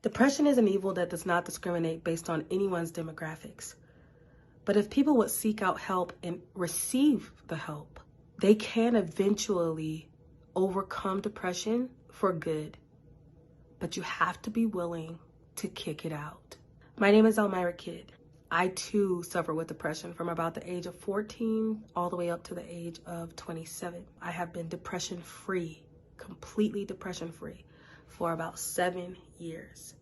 Depression is an evil that does not discriminate based on anyone's demographics. But if people would seek out help and receive the help, they can eventually overcome depression for good. But you have to be willing to kick it out. My name is Elmira Kidd. I too suffer with depression from about the age of 14 all the way up to the age of 27. I have been depression-free, completely depression-free for about 7 years.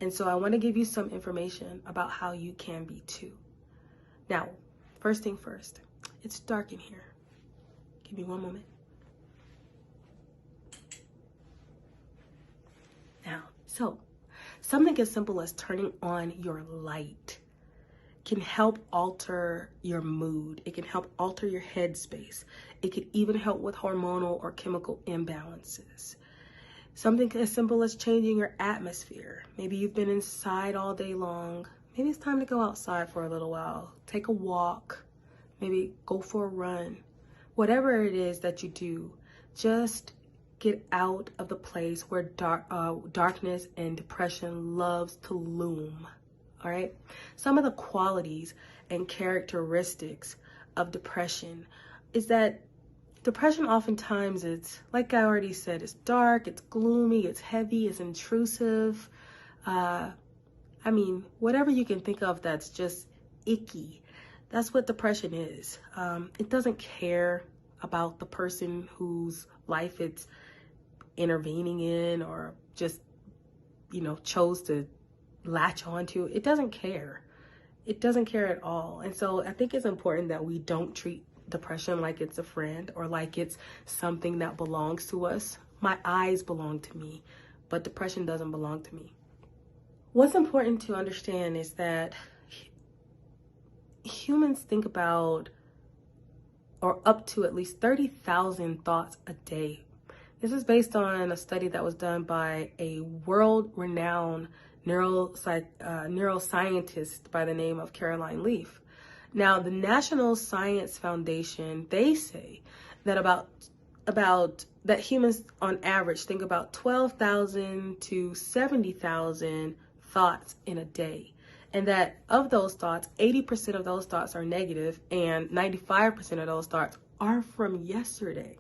And so I want to give you some information about how you can be too. Now, first thing first, it's dark in here. Give me one moment. Now, so something as simple as turning on your light can help alter your mood. It can help alter your headspace. It can even help with hormonal or chemical imbalances. Something as simple as changing your atmosphere. Maybe you've been inside all day long. Maybe it's time to go outside for a little while. Take a walk. Maybe go for a run. Whatever it is that you do, just get out of the place where darkness and depression loves to loom. All right. Some of the qualities and characteristics of depression is that depression oftentimes, it's like I already said, it's dark, it's gloomy, it's heavy, it's intrusive. Whatever you can think of that's just icky, that's what depression is. It doesn't care about the person whose life it's intervening in or just, chose to latch onto. It doesn't care. It doesn't care at all. And so I think it's important that we don't treat depression like it's a friend or like it's something that belongs to us. My eyes belong to me, but depression doesn't belong to me. What's important to understand is that humans think about or up to at least 30,000 thoughts a day. This is based on a study that was done by a world-renowned neuroscientist by the name of Caroline Leaf. Now, the National Science Foundation, they say that that humans on average think about 12,000 to 70,000 thoughts in a day. And that of those thoughts, 80% of those thoughts are negative and 95% of those thoughts are from yesterday.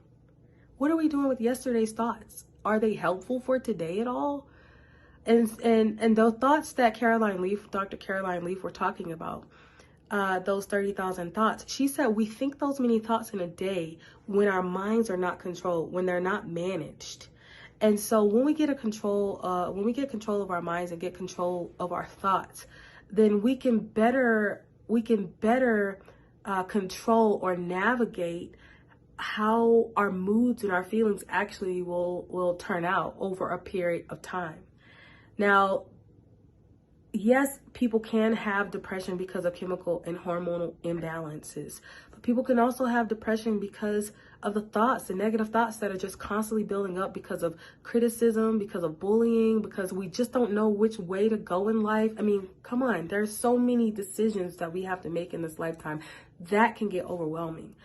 What are we doing with yesterday's thoughts? Are they helpful for today at all? And the thoughts that Dr. Caroline Leaf were talking about, those 30,000 thoughts, she said we think those many thoughts in a day when our minds are not controlled, when they're not managed. And so when we get control of our minds and get control of our thoughts, then we can better control or navigate how our moods and our feelings actually will turn out over a period of time. Now, yes, people can have depression because of chemical and hormonal imbalances, but people can also have depression because of the negative thoughts that are just constantly building up because of criticism, because of bullying, because we just don't know which way to go in life. I mean, come on, there's so many decisions that we have to make in this lifetime that can get overwhelming.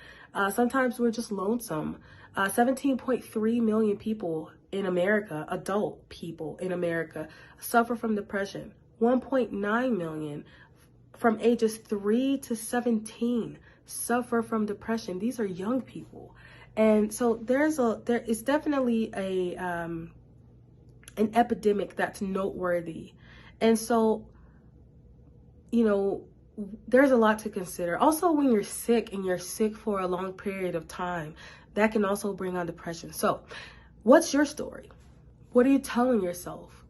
Sometimes we're just lonesome. 17.3 million people in America, adult people in America, suffer from depression. 1.9 million from ages 3 to 17 suffer from depression. These are young people. And so there is definitely an epidemic that's noteworthy. And so, there's a lot to consider. Also, when you're sick and you're sick for a long period of time, that can also bring on depression. So what's your story? What are you telling yourself?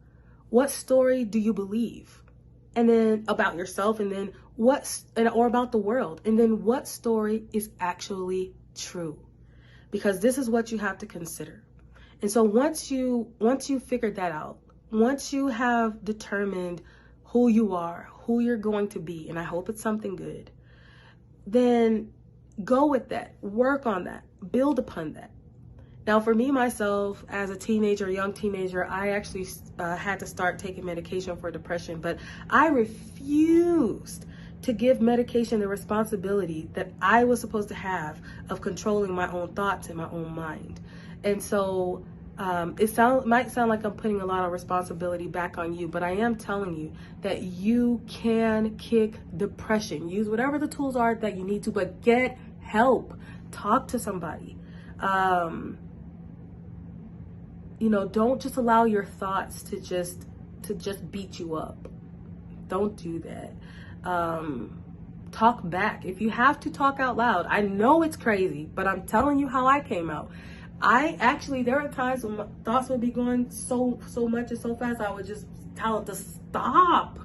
What story do you believe? And then about yourself, and then or about the world. And then what story is actually true? Because this is what you have to consider. And so once you figured that out, once you have determined who you are, who you're going to be, and I hope it's something good, then go with that, work on that, build upon that. Now, for me, myself, as a young teenager, I actually had to start taking medication for depression, but I refused to give medication the responsibility that I was supposed to have of controlling my own thoughts and my own mind. And so Might sound like I'm putting a lot of responsibility back on you, but I am telling you that you can kick depression. Use whatever the tools are that you need to, but get help. Talk to somebody. Don't just allow your thoughts to just beat you up. Don't do that. Talk back. If you have to, talk out loud. I know it's crazy, but I'm telling you how I came out. There are times when my thoughts would be going so much and so fast, I would just tell it to stop.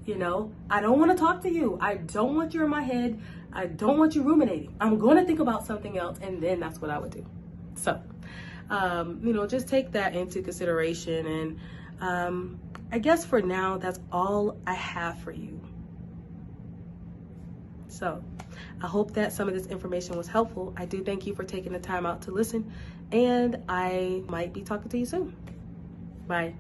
I don't want to talk to you. I don't want you in my head. I don't want you ruminating. I'm going to think about something else, and then that's what I would do. So, just take that into consideration. And I guess for now, that's all I have for you. So I hope that some of this information was helpful. I do thank you for taking the time out to listen, and I might be talking to you soon. Bye.